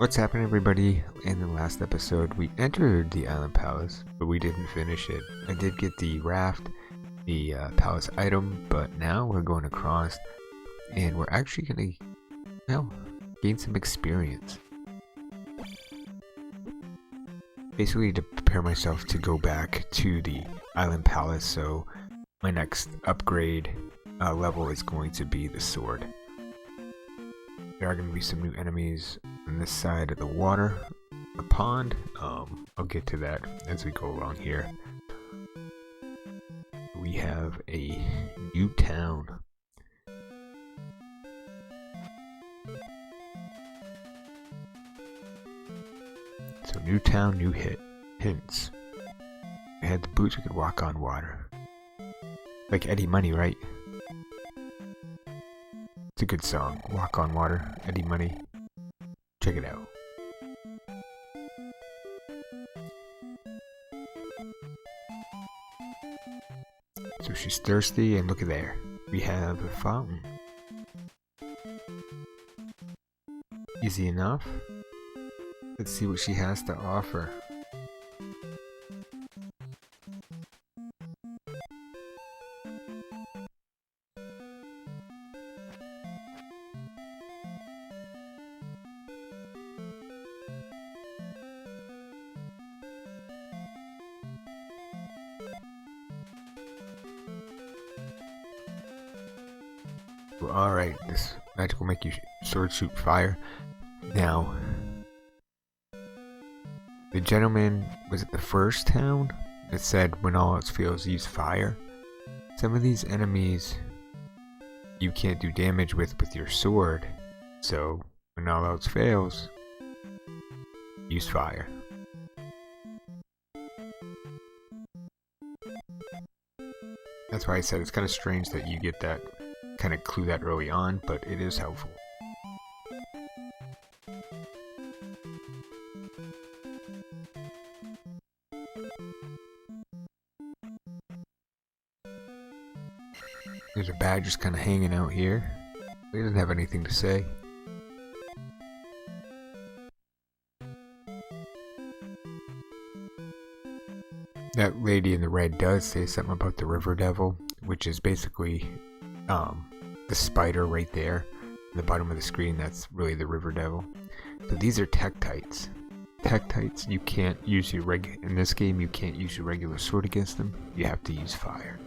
What's happening, everybody? In the last episode, we entered the island palace, but we didn't finish it. I did get the raft, the palace item, but now we're going across, and we're actually going to, gain some experience. Basically, to prepare myself to go back to the island palace, so my next upgrade level is going to be the sword. There are going to be some new enemies on this side of the water, the pond. I'll get to that as we go along here. We have a new town. So new town, new hints. I had the boots, we could walk on water. Like Eddie Money, right? It's a good song. Walk on Water, Eddie Money. Check it out. So she's thirsty, and look at there. We have a fountain. Easy enough. Let's see what she has to offer. Alright, this magic will make your sword shoot fire. Now, the gentleman was at the first town that said when all else fails, use fire. Some of these enemies you can't do damage with your sword, so when all else fails, use fire. That's why I said it's kind of strange that you get that kind of clue that early on, but it is helpful. There's a bag just kind of hanging out here. He doesn't have anything to say. That lady in the red does say something about the river devil, which is basically the spider right there in the bottom of the screen. That's really the river devil. So these are Tektites. Tektites, you can't use your in this game you can't use your regular sword against them. You have to use fire.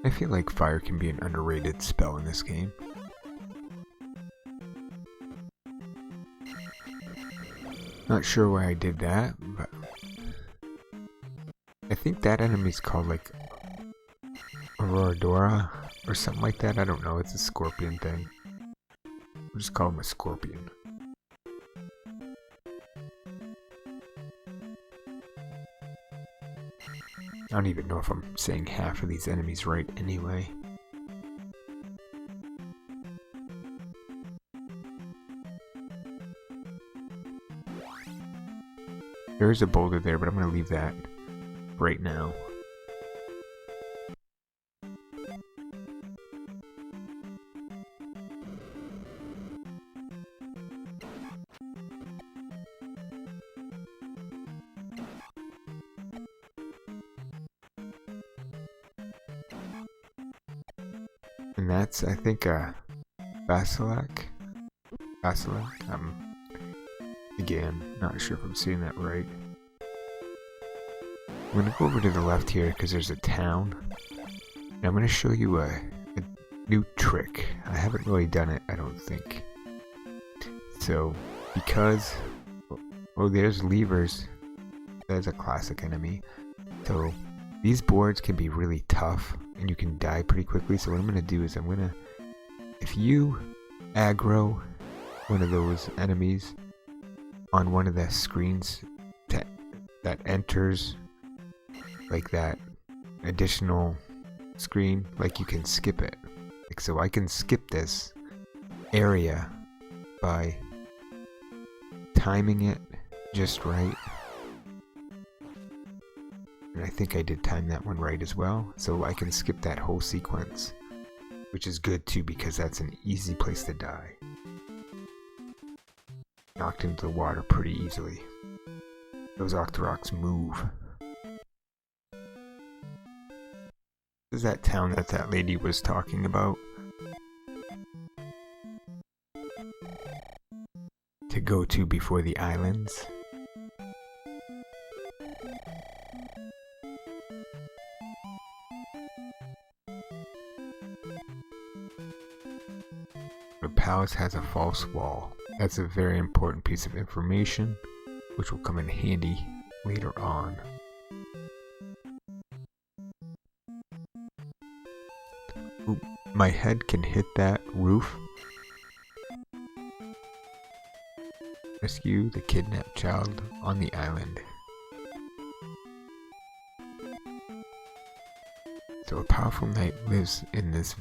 I feel like fire can be an underrated spell in this game. Not sure why I did that, but I think that enemy's called like Auroradora or something like that. I don't know, it's a scorpion thing. We'll just call him a scorpion. I don't even know if I'm saying half of these enemies right anyway. There is a boulder there, but I'm going to leave that right now. And that's, I think, Basilisk. Again, not sure if I'm saying that right. I'm gonna go over to the left here because there's a town. And I'm gonna show you a new trick. I haven't really done it, I don't think. So, because... Oh, there's levers. That's a classic enemy. So, these boards can be really tough, and you can die pretty quickly. So what I'm going to do is if you aggro one of those enemies on one of the screens that enters like that additional screen, like you can skip it. So I can skip this area by timing it just right. And I think I did time that one right as well. So I can skip that whole sequence, which is good too because that's an easy place to die. Knocked into the water pretty easily. Those Octoroks move. This is that town that that lady was talking about. To go to before the islands. The palace has a false wall. That's a very important piece of information, which will come in handy later on. Ooh, my head can hit that roof. Rescue the kidnapped child on the island. So a powerful knight lives in this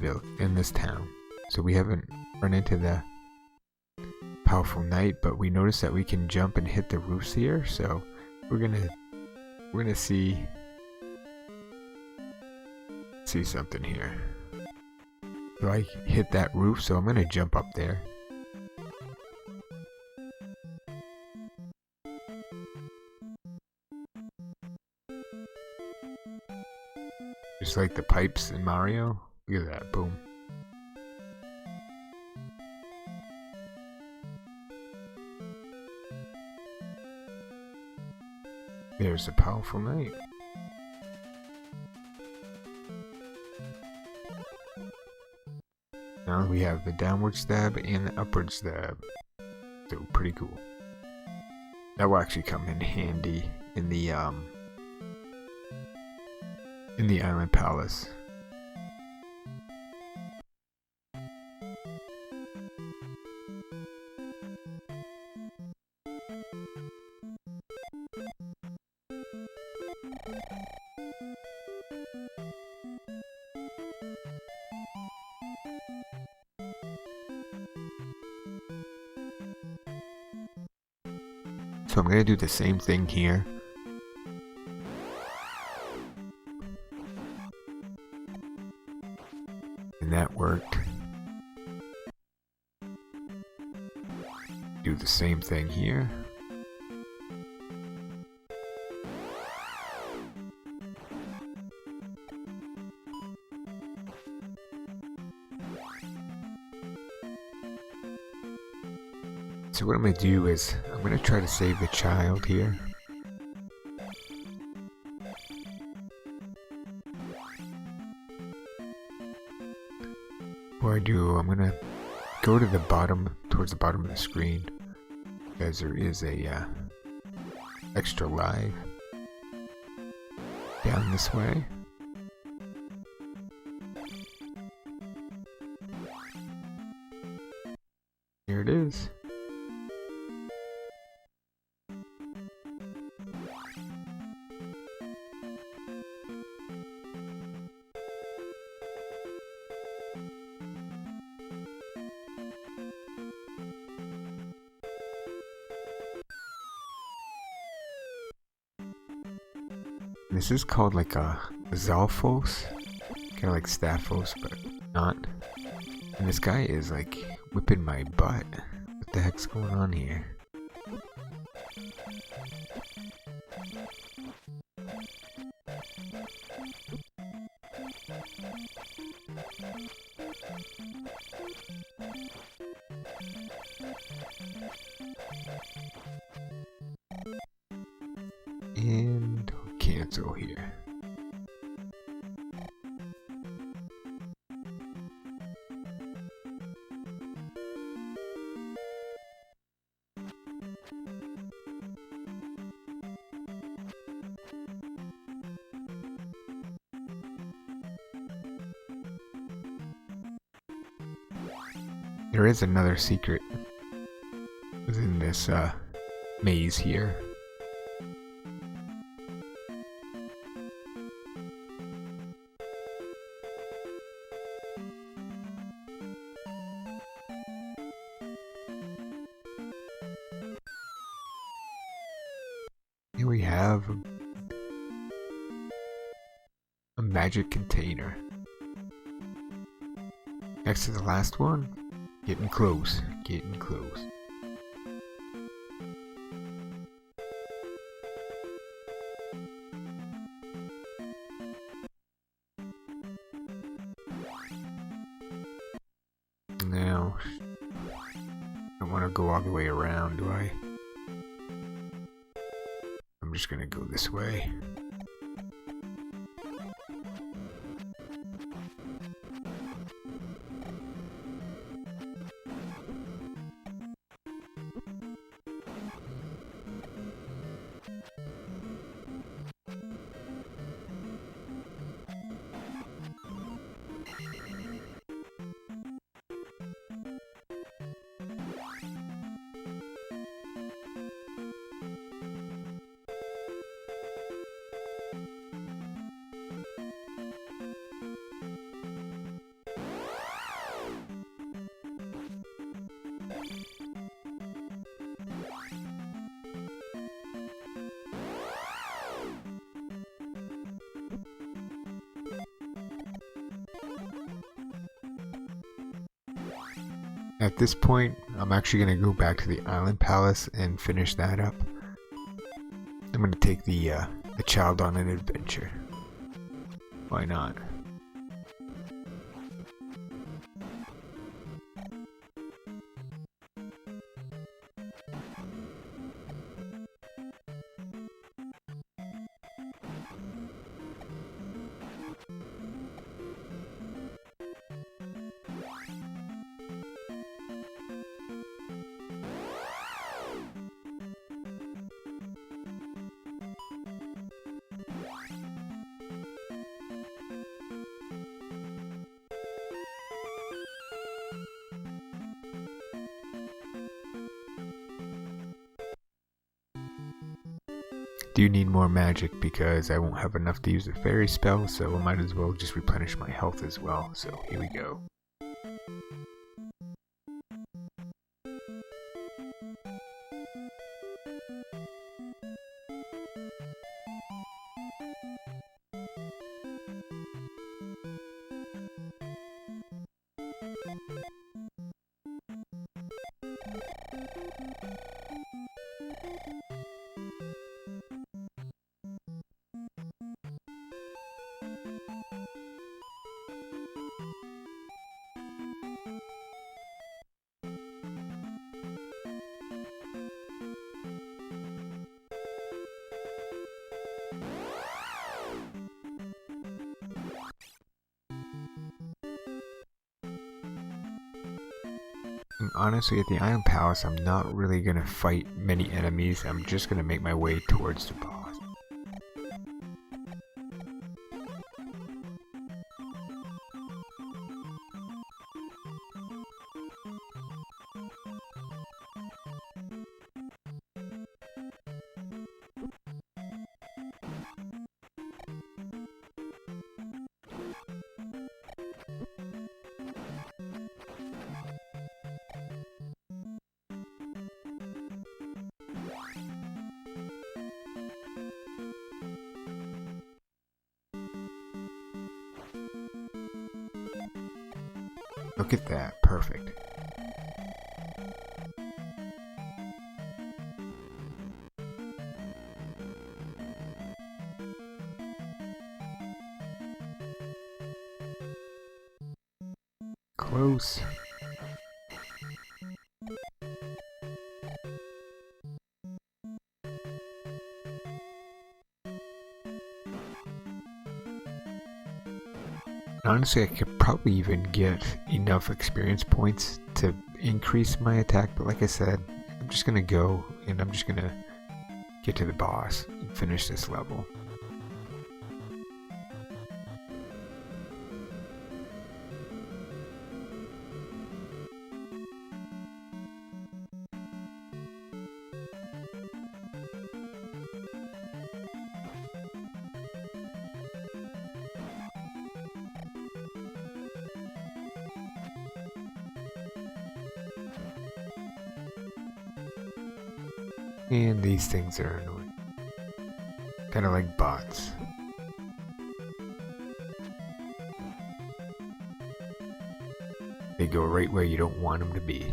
town. So we haven't run into the powerful knight, but we notice that we can jump and hit the roofs here. So we're gonna see something here. So I hit that roof, so I'm gonna jump up there. Just like the pipes in Mario. Look at that, boom. There's a powerful knight. Now we have the downward stab and the upward stab. So pretty cool. That will actually come in handy in the island palace. So I'm going to do the same thing here. And that worked. Do the same thing here. So what I'm going to do is, I'm going to try to save the child here. Before I do, I'm going to go to the bottom, towards the bottom of the screen, because there is a extra live down this way. Here it is. This is called like a Zalfos, kind of like Staphos, but not. And this guy is like whipping my butt. What the heck's going on here? And cancel here. There is another secret within this maze here. here we have a magic container. Next to the last one, getting close, getting close. Now, I don't want to go all the way around, do I? I'm just gonna go this way. At this point, I'm actually going to go back to the Island Palace and finish that up. I'm going to take the child on an adventure. Why not? Do need more magic because I won't have enough to use the fairy spell, so I might as well just replenish my health as well. So here we go. And honestly, at the Island Palace, I'm not really going to fight many enemies. I'm just going to make my way towards the boss. Look at that, perfect. Close. Honestly, I could probably even get enough experience points to increase my attack, but like I said, I'm just gonna go and I'm just gonna get to the boss and finish this level. And these things are annoying. Kind of like bots. They go right where you don't want them to be.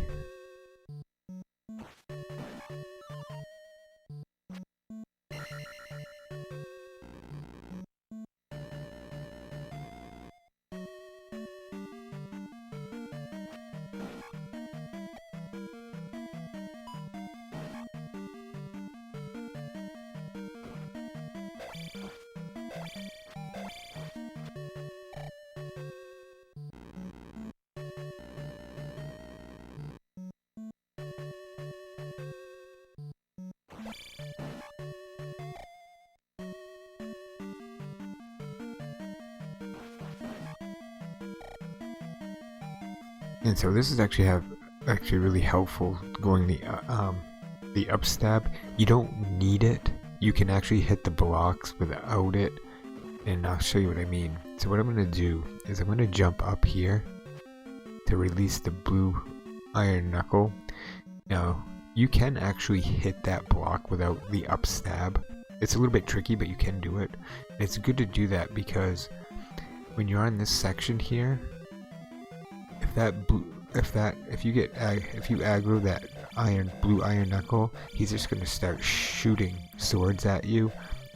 And so this is actually really helpful going the up stab. You don't need it. You can actually hit the blocks without it, and I'll show you what I mean. So what I'm going to do is I'm going to jump up here to release the blue iron knuckle. Now you can actually hit that block without the up stab. It's a little bit tricky, but you can do it. And it's good to do that because when you're on this section here, if you aggro that blue iron knuckle, he's just gonna start shooting swords at you,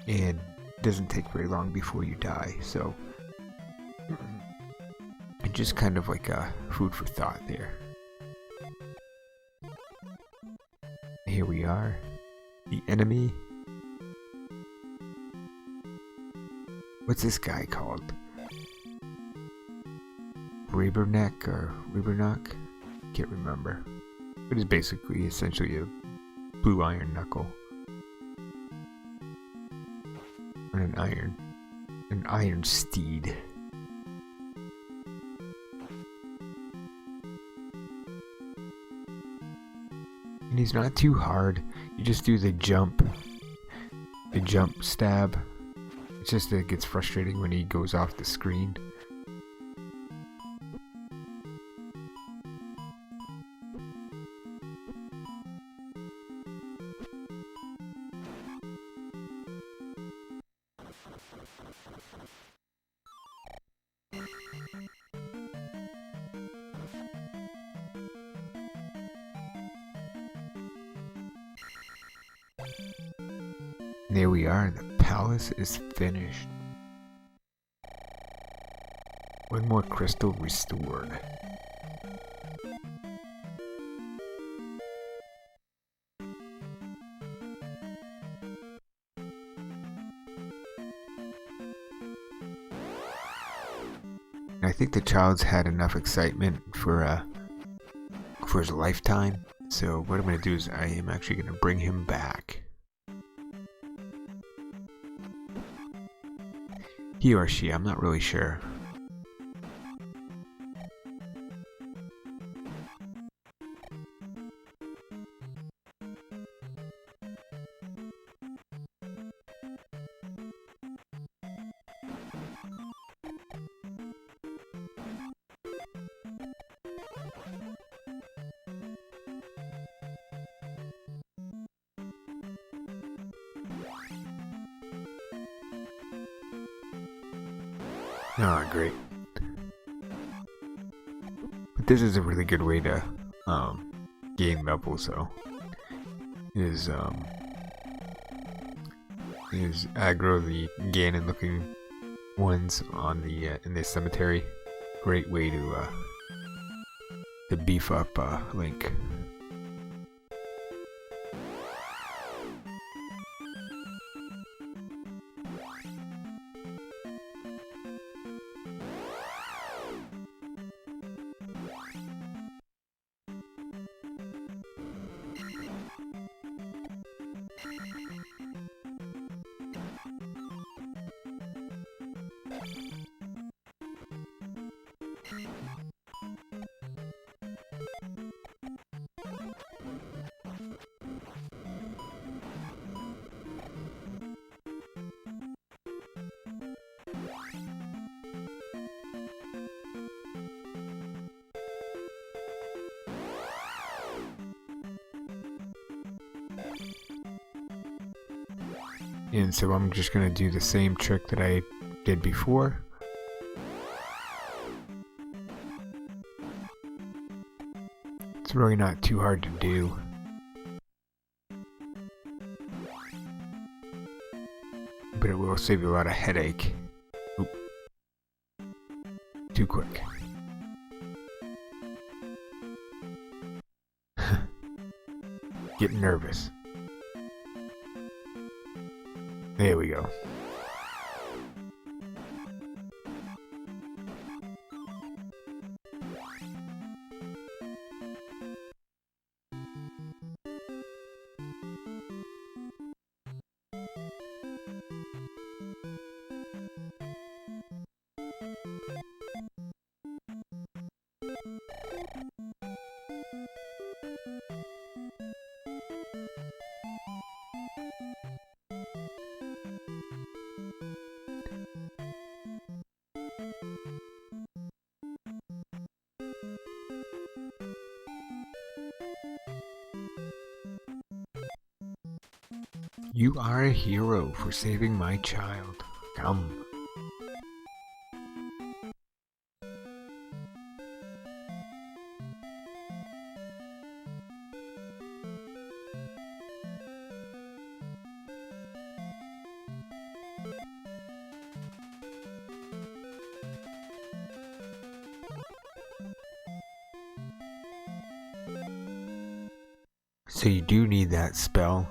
and it doesn't take very long before you die. So it's just kind of like a food for thought there. Here we are, the enemy. What's this guy called? Raberneck or Rabernock? Can't remember. But it's basically essentially a blue iron knuckle. And an iron steed. And he's not too hard. You just do the jump stab. It's just that it gets frustrating when he goes off the screen. There we are, the palace is finished. One more crystal restored. I think the child's had enough excitement for his lifetime, so what I'm going to do is I am actually going to bring him back. He or she, I'm not really sure. Oh, great. But this is a really good way to gain levels, so is aggro the Ganon looking ones on the in the cemetery. Great way to beef up Link. And so I'm just going to do the same trick that I did before. It's really not too hard to do. But it will save you a lot of headache. Oop. Too quick. Getting nervous. There we go. You are a hero for saving my child. Come. So you do need that spell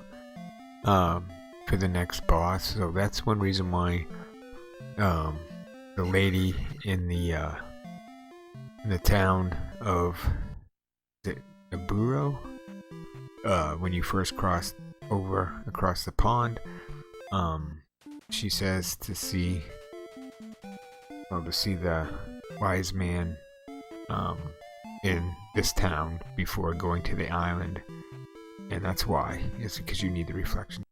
for the next boss. So that's one reason why the lady in the town of Naburo, when you first cross over across the pond, she says to see the wise man in this town before going to the island. And that's why. It's because you need the reflection.